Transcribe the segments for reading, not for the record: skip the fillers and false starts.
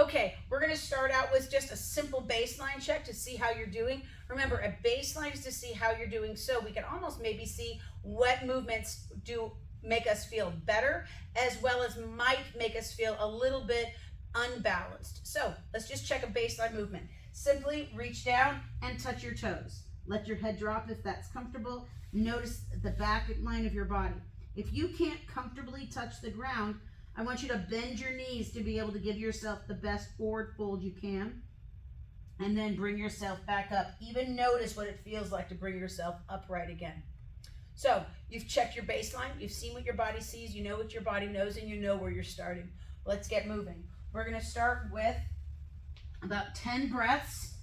Okay, we're gonna start out with just a simple baseline check to see how you're doing. Remember, a baseline is to see how you're doing, so we can almost maybe see what movements do make us feel better, as well as might make us feel a little bit unbalanced. So let's just check a baseline movement. Simply reach down and touch your toes. Let your head drop if that's comfortable. Notice the back line of your body. If you can't comfortably touch the ground, I want you to bend your knees to be able to give yourself the best forward fold you can. And then bring yourself back up. Even notice what it feels like to bring yourself upright again. So you've checked your baseline. You've seen what your body sees. You know what your body knows, and you know where you're starting. Let's get moving. We're going to start with about 10 breaths.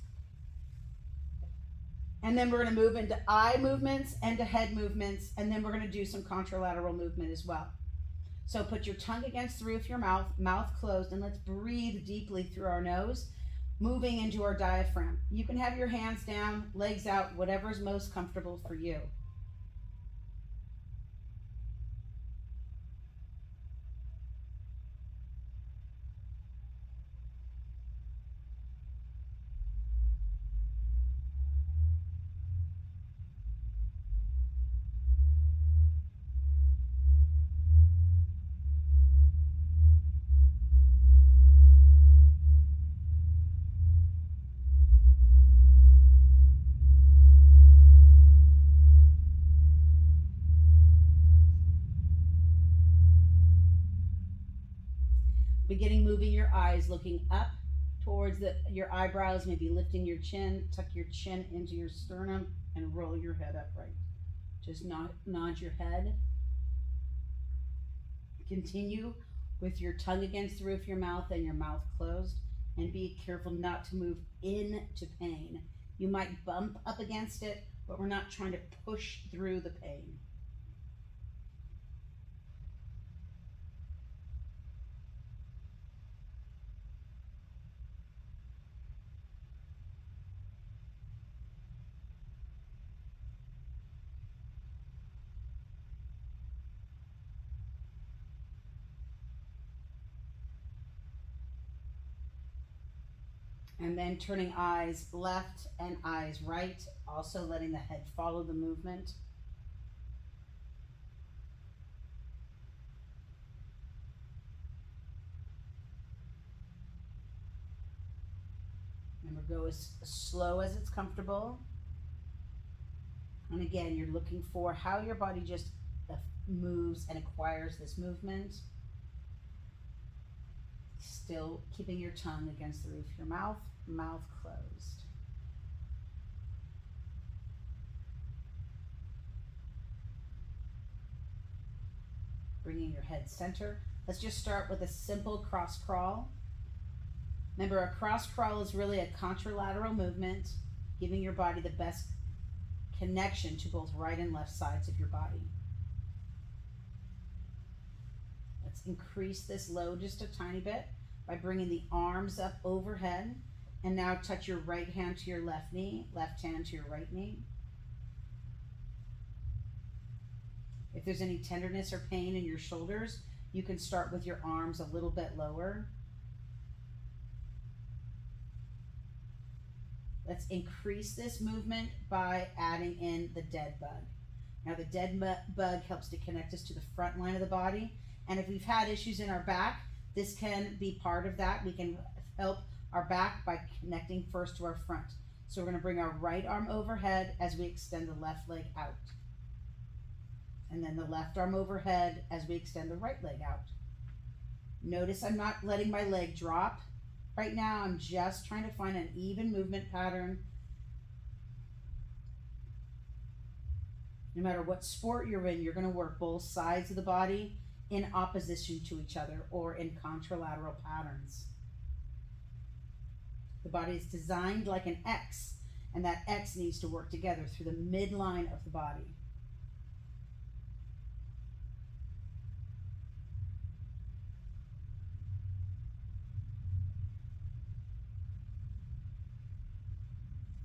And then we're going to move into eye movements and to head movements. And then we're going to do some contralateral movement as well. So put your tongue against the roof of your mouth, mouth closed, and let's breathe deeply through our nose, moving into our diaphragm. You can have your hands down, legs out, whatever is most comfortable for you. Beginning moving your eyes, looking up towards your eyebrows, maybe lifting your chin, tuck your chin into your sternum, and roll your head upright. Just nod your head. Continue with your tongue against the roof of your mouth and your mouth closed, and be careful not to move into pain. You might bump up against it, but we're not trying to push through the pain. And then turning eyes left and eyes right, also letting the head follow the movement. Remember, go as slow as it's comfortable. And again, you're looking for how your body just moves and acquires this movement. Still keeping your tongue against the roof of your mouth, mouth closed. Bringing your head center. Let's just start with a simple cross crawl. Remember, a cross crawl is really a contralateral movement, giving your body the best connection to both right and left sides of your body. Let's increase this load just a tiny bit by bringing the arms up overhead, and now touch your right hand to your left knee, left hand to your right knee. If there's any tenderness or pain in your shoulders, you can start with your arms a little bit lower. Let's increase this movement by adding in the dead bug. Now the dead bug helps to connect us to the front line of the body. And if we've had issues in our back, this can be part of that. We can help our back by connecting first to our front. So we're going to bring our right arm overhead as we extend the left leg out. And then the left arm overhead as we extend the right leg out. Notice I'm not letting my leg drop. Right now, I'm just trying to find an even movement pattern. No matter what sport you're in, you're going to work both sides of the body in opposition to each other or in contralateral patterns. The body is designed like an X, and that X needs to work together through the midline of the body.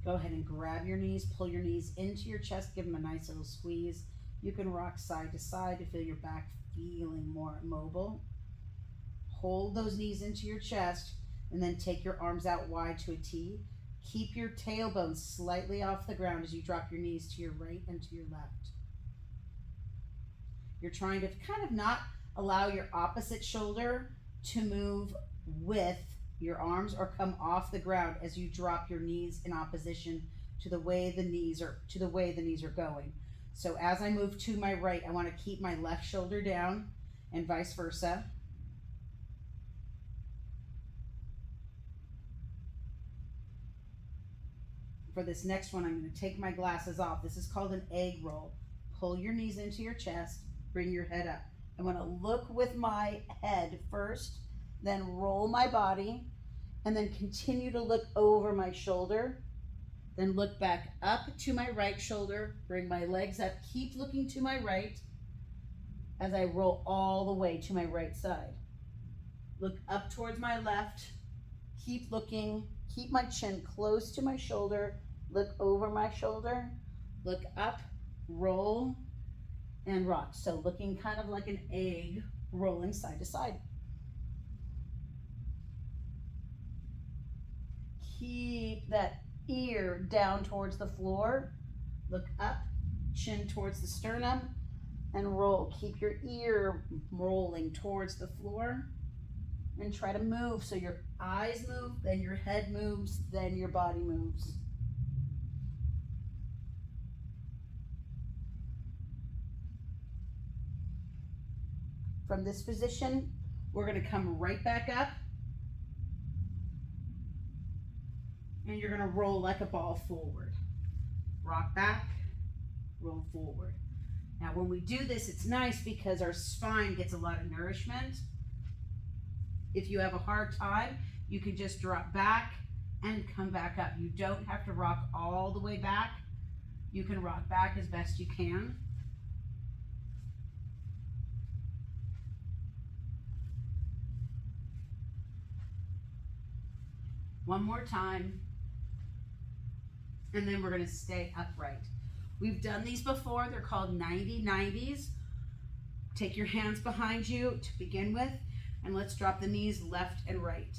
Go ahead and grab your knees, pull your knees into your chest, give them a nice little squeeze. You can rock side to side to feel your back feeling more mobile. Hold those knees into your chest. and then take your arms out wide to a T. Keep your tailbone slightly off the ground as you drop your knees to your right and to your left. You're trying to kind of not allow your opposite shoulder to move with your arms or come off the ground as you drop your knees in opposition to the way the knees are going. So as I move to my right, I want to keep my left shoulder down and vice versa. For this next one, I'm going to take my glasses off. This is called an egg roll. Pull your knees into your chest, bring your head up. I want to look with my head first, then roll my body, and then continue to look over my shoulder. Then look back up to my right shoulder, bring my legs up, keep looking to my right as I roll all the way to my right side. Look up towards my left, keep looking, keep my chin close to my shoulder, look over my shoulder, look up, roll, and rock. So looking kind of like an egg rolling side to side. Keep that ear down towards the floor. Look up, chin towards the sternum, and roll. Keep your ear rolling towards the floor. And try to move so your eyes move, then your head moves, then your body moves. From this position, we're going to come right back up. And you're going to roll like a ball forward. Rock back, roll forward. Now when we do this, it's nice because our spine gets a lot of nourishment. If you have a hard time, you can just drop back and come back up. You don't have to rock all the way back. You can rock back as best you can. One more time. And then we're going to stay upright. We've done these before. They're called 90-90s. Take your hands behind you to begin with. And let's drop the knees left and right.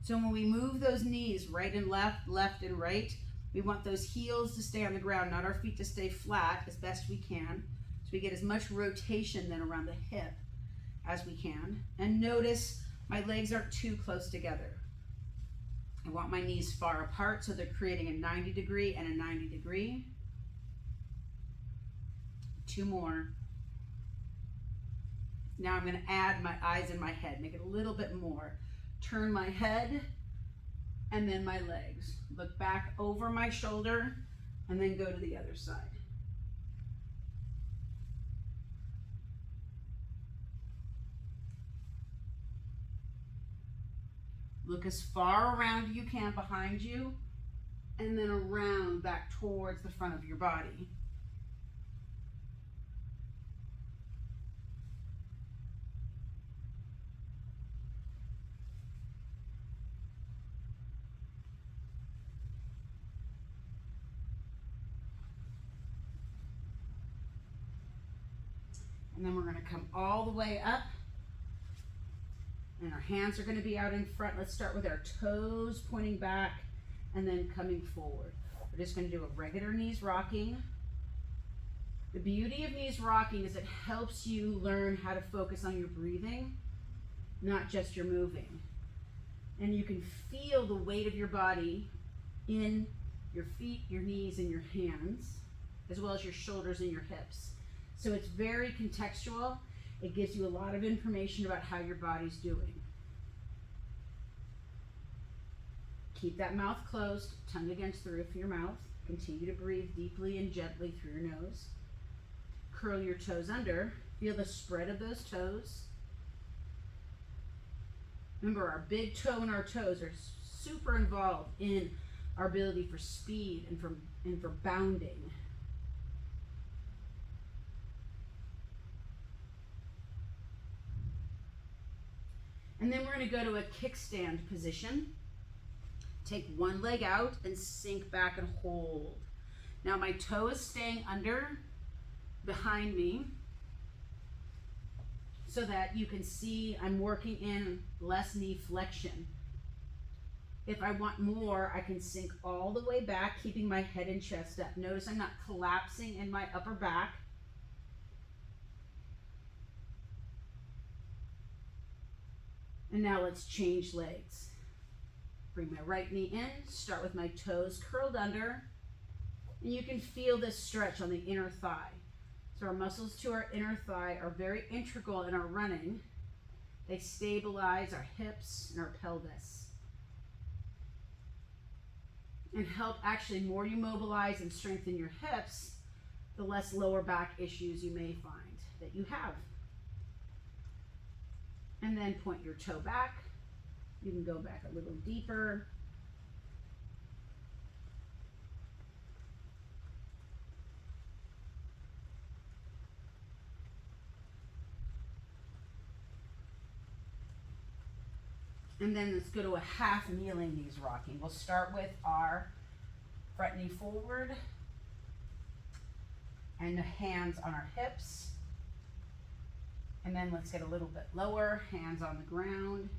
So when we move those knees right and left, left and right, we want those heels to stay on the ground, not our feet to stay flat as best we can. So we get as much rotation then around the hip as we can. And notice my legs aren't too close together. I want my knees far apart so they're creating a 90 degree and a 90 degree. Two more. Now I'm going to add my eyes and my head, make it a little bit more. Turn my head and then my legs. Look back over my shoulder and then go to the other side. Look as far around as you can behind you and then around back towards the front of your body. And then we're going to come all the way up. And our hands are going to be out in front. Let's start with our toes pointing back and then coming forward. We're just going to do a regular knees rocking. The beauty of knees rocking is it helps you learn how to focus on your breathing, not just your moving. And you can feel the weight of your body in your feet, your knees, and your hands, as well as your shoulders and your hips. So it's very contextual. It gives you a lot of information about how your body's doing. Keep that mouth closed, tongue against the roof of your mouth. Continue to breathe deeply and gently through your nose. Curl your toes under. Feel the spread of those toes. Remember, our big toe and our toes are super involved in our ability for speed and for bounding. And then we're going to go to a kickstand position. Take one leg out and sink back and hold. Now my toe is staying under behind me. so that you can see I'm working in less knee flexion. If I want more, I can sink all the way back, keeping my head and chest up. Notice I'm not collapsing in my upper back. And now let's change legs. Bring my right knee in, start with my toes curled under, and you can feel this stretch on the inner thigh. So our muscles to our inner thigh are very integral in our running. They stabilize our hips and our pelvis. And help actually, more you mobilize and strengthen your hips, the less lower back issues you may find that you have. And then point your toe back. You can go back a little deeper. And then let's go to a half kneeling knees rocking. We'll start with our front knee forward and the hands on our hips. And then let's get a little bit lower, hands on the ground.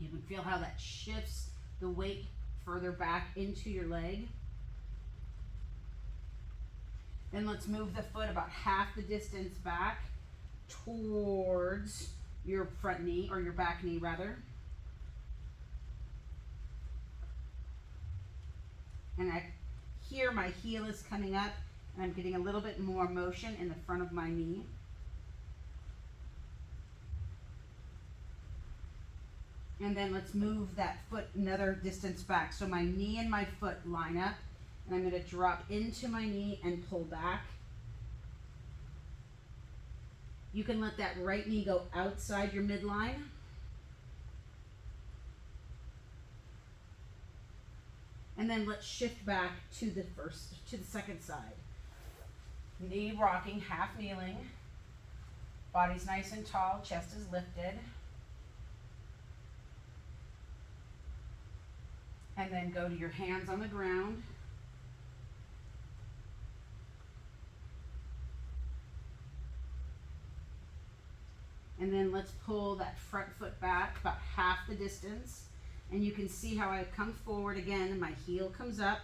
You can feel how that shifts the weight further back into your leg. Then let's move the foot about half the distance back towards your front knee, or your back knee rather. And I hear my heel is coming up, and I'm getting a little bit more motion in the front of my knee. And then let's move that foot another distance back. So my knee and my foot line up, and I'm going to drop into my knee and pull back. You can let that right knee go outside your midline. And then let's shift back to the second side. Knee rocking, half kneeling. Body's nice and tall, chest is lifted. And then go to your hands on the ground. And then let's pull that front foot back about half the distance. And you can see how I come forward again and my heel comes up.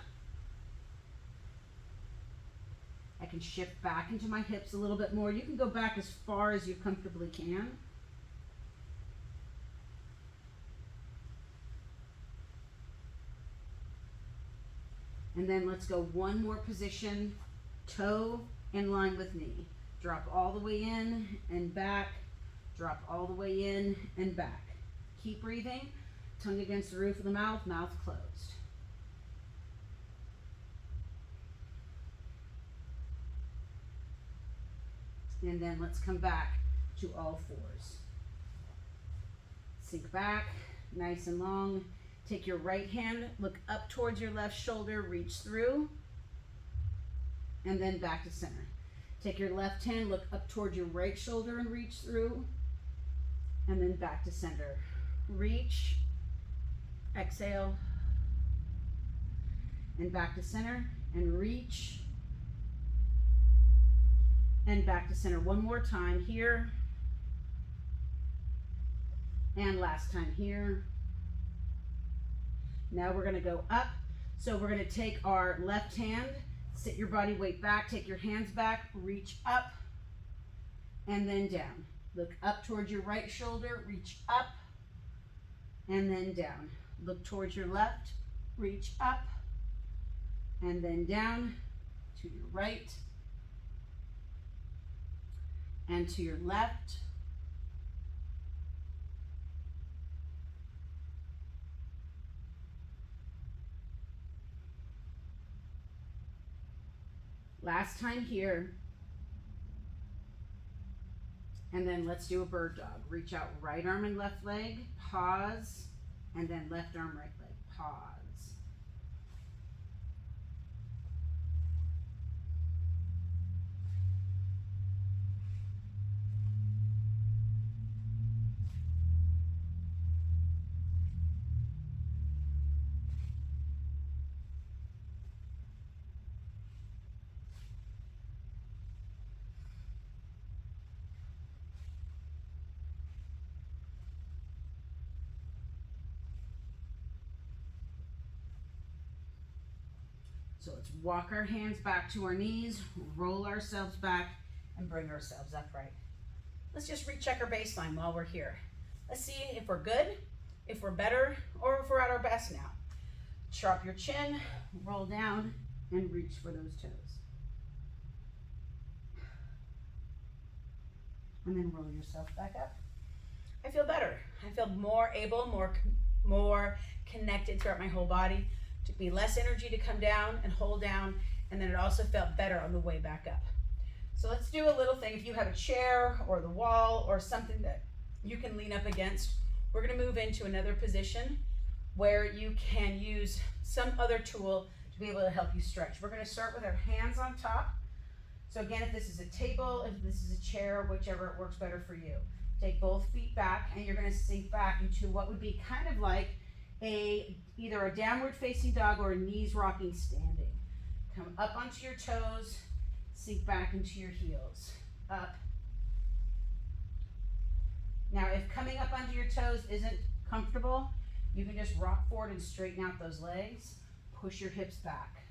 I can shift back into my hips a little bit more. You can go back as far as you comfortably can. And then let's go one more position, toe in line with knee. Drop all the way in and back, drop all the way in and back. Keep breathing. Tongue against the roof of the mouth, mouth closed. And then let's come back to all fours. Sink back, nice and long. Take your right hand, look up towards your left shoulder, reach through, and then back to center. Take your left hand, look up towards your right shoulder and reach through, and then back to center. Reach. Exhale, and back to center, and reach, and back to center. One more time here, and last time here. Now we're going to go up. So we're going to take our left hand, sit your body weight back, take your hands back, reach up, and then down. Look up towards your right shoulder, reach up, and then down. Look towards your left, reach up, and then down to your right, and to your left. Last time here. And then let's do a bird dog. Reach out right arm and left leg, pause, and then left arm, right leg, pause. So let's walk our hands back to our knees, roll ourselves back, and bring ourselves upright. Let's just recheck our baseline while we're here. Let's see if we're good, if we're better, or if we're at our best now. Drop your chin, Roll down and reach for those toes. And then roll yourself back up. I feel better. I feel more able, more connected throughout my whole body. Took me less energy to come down and hold down, and then it also felt better on the way back up. So let's do a little thing. If you have a chair or the wall or something that you can lean up against, we're gonna move into another position where you can use some other tool to be able to help you stretch. We're gonna start with our hands on top. So again, if this is a table, if this is a chair, whichever it works better for you. Take both feet back, and you're gonna sink back into what would be kind of like either a downward facing dog or a knees rocking standing. Come up onto your toes, sink back into your heels, up. Now, if coming up onto your toes isn't comfortable, you can just rock forward and straighten out those legs, push your hips back.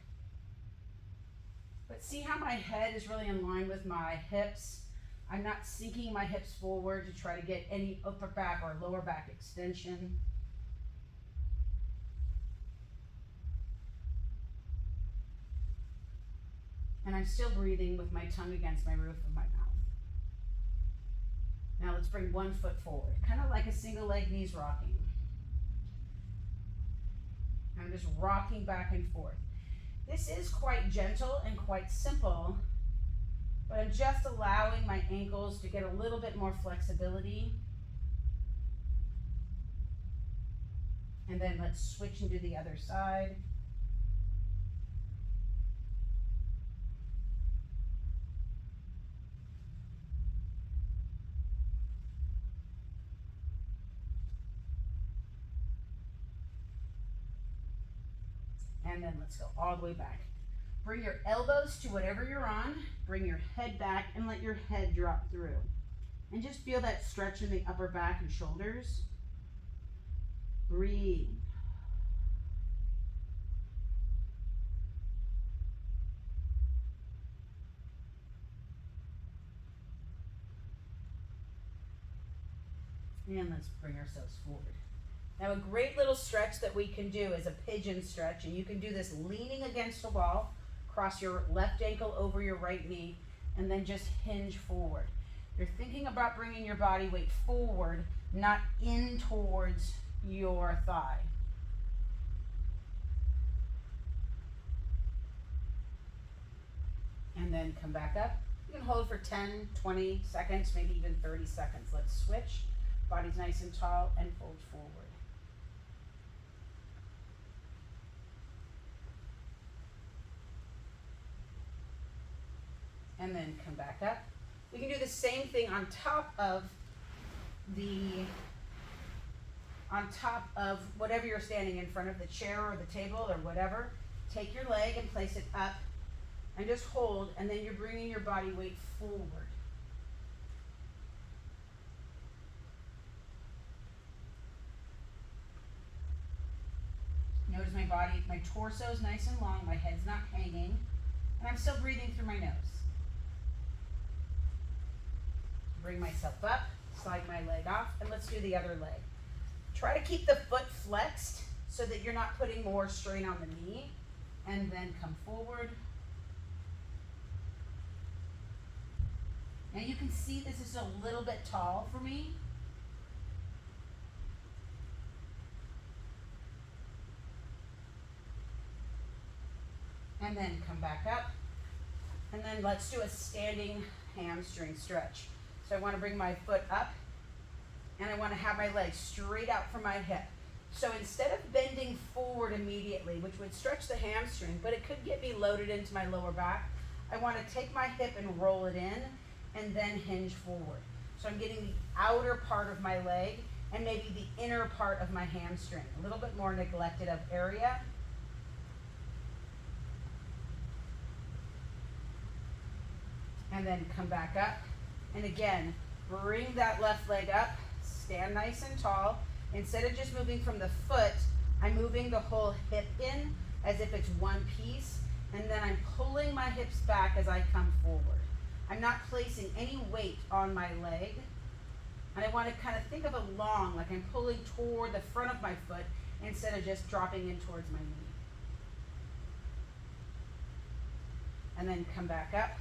But see how my head is really in line with my hips? I'm not sinking my hips forward to try to get any upper back or lower back extension. And I'm still breathing with my tongue against my roof of my mouth. Now let's bring one foot forward, kind of like a single leg knees rocking. I'm just rocking back and forth. This is quite gentle and quite simple, but I'm just allowing my ankles to get a little bit more flexibility. And then let's switch into the other side. And then let's go all the way back. Bring your elbows to whatever you're on, bring your head back and let your head drop through. And just feel that stretch in the upper back and shoulders. Breathe. And let's bring ourselves forward. Now a great little stretch that we can do is a pigeon stretch, and you can do this leaning against a wall, cross your left ankle over your right knee, and then just hinge forward. You're thinking about bringing your body weight forward, not in towards your thigh. And then come back up. You can hold for 10, 20 seconds, maybe even 30 seconds. Let's switch. Body's nice and tall and fold forward. And then come back up. We can do the same thing on top of whatever you're standing in front of, the chair or the table or whatever. Take your leg and place it up and just hold, and then you're bringing your body weight forward. Notice my body, my torso is nice and long, my head's not hanging, and I'm still breathing through my nose. Bring myself up, slide my leg off, and let's do the other leg. Try to keep the foot flexed so that you're not putting more strain on the knee, and then come forward. Now you can see this is a little bit tall for me. And then come back up. And then let's do a standing hamstring stretch. So I want to bring my foot up, and I want to have my leg straight out from my hip. So instead of bending forward immediately, which would stretch the hamstring, but it could get me loaded into my lower back, I want to take my hip and roll it in and then hinge forward. So I'm getting the outer part of my leg and maybe the inner part of my hamstring, a little bit more neglected of area. And then come back up. And again, bring that left leg up, stand nice and tall. Instead of just moving from the foot, I'm moving the whole hip in as if it's one piece. and then I'm pulling my hips back as I come forward. I'm not placing any weight on my leg. And I want to kind of think of a long, like I'm pulling toward the front of my foot instead of just dropping in towards my knee. And then come back up.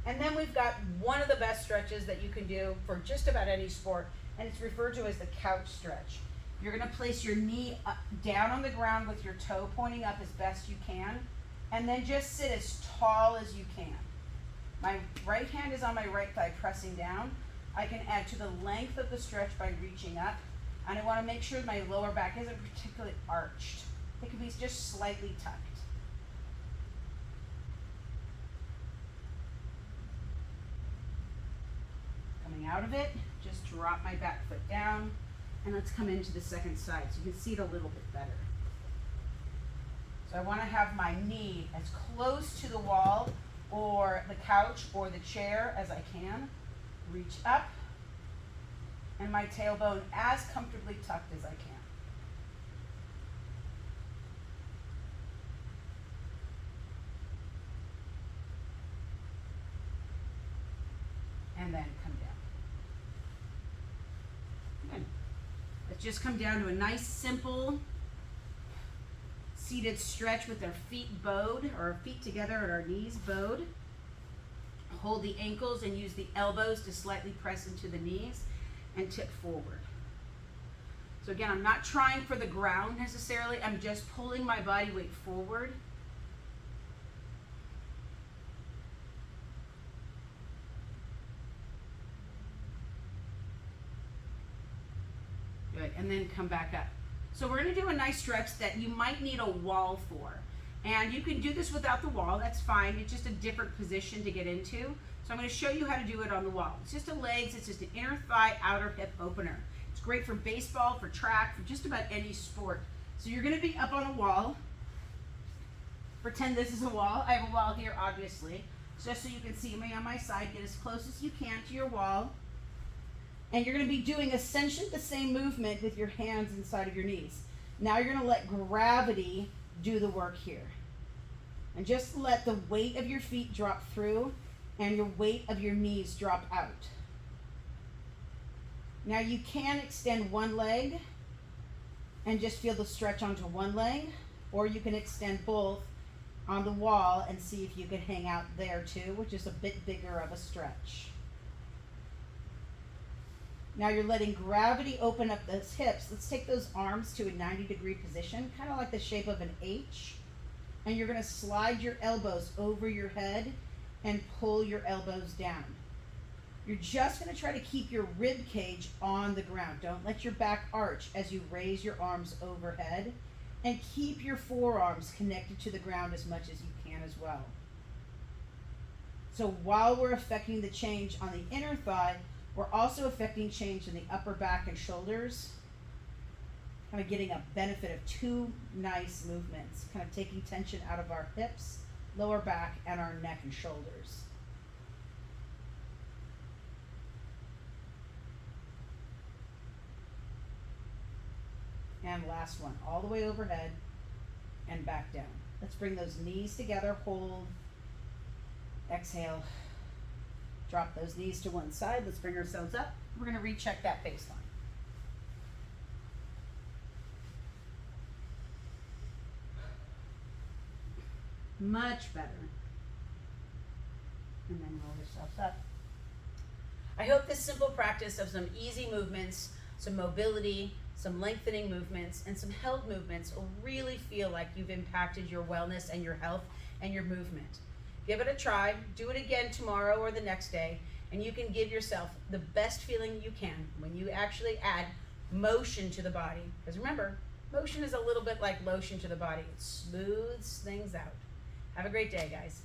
And then we've got one of the best stretches that you can do for just about any sport, and it's referred to as the couch stretch. You're going to place your knee up, down on the ground with your toe pointing up as best you can, and then just sit as tall as you can. My right hand is on my right thigh pressing down. I can add to the length of the stretch by reaching up, and I want to make sure my lower back isn't particularly arched. It can be just slightly tucked. Coming out of it, just drop my back foot down, and let's come into the second side so you can see it a little bit better. So I want to have my knee as close to the wall or the couch or the chair as I can. Reach up, and my tailbone as comfortably tucked as I can. And then come down. Good. Let's just come down to a nice simple seated stretch with our feet bowed, or our feet together and our knees bowed. Hold the ankles and use the elbows to slightly press into the knees and tip forward. So again, I'm not trying for the ground necessarily. I'm just pulling my body weight forward. Good, and then come back up. So we're going to do a nice stretch that you might need a wall for. And you can do this without the wall, that's fine. It's just a different position to get into. So I'm going to show you how to do it on the wall. It's just a legs, it's just an inner thigh, outer hip opener. It's great for baseball, for track, for just about any sport. So you're going to be up on a wall. Pretend this is a wall. I have a wall here, obviously. Just so you can see me on my side, get as close as you can to your wall. And you're going to be doing essentially the same movement with your hands inside of your knees. Now you're going to let gravity do the work here. And just let the weight of your feet drop through and your weight of your knees drop out. Now you can extend one leg and just feel the stretch onto one leg, or you can extend both on the wall and see if you can hang out there too, which is a bit bigger of a stretch. Now you're letting gravity open up those hips. Let's take those arms to a 90-degree position, kind of like the shape of an H. And you're going to slide your elbows over your head and pull your elbows down. You're just going to try to keep your rib cage on the ground. Don't let your back arch as you raise your arms overhead. And keep your forearms connected to the ground as much as you can as well. So while we're affecting the change on the inner thigh, we're also affecting change in the upper back and shoulders, kind of getting a benefit of two nice movements, kind of taking tension out of our hips, lower back, and our neck and shoulders. And last one, all the way overhead and back down. Let's bring those knees together, hold, exhale. Drop those knees to one side. Let's bring ourselves up. We're going to recheck that baseline. Much better. And then roll yourselves up. I hope this simple practice of some easy movements, some mobility, some lengthening movements, and some held movements will really feel like you've impacted your wellness and your health and your movement. Give it a try, do it again tomorrow or the next day, and you can give yourself the best feeling you can when you actually add motion to the body. Because remember, motion is a little bit like lotion to the body. It smooths things out. Have a great day, guys.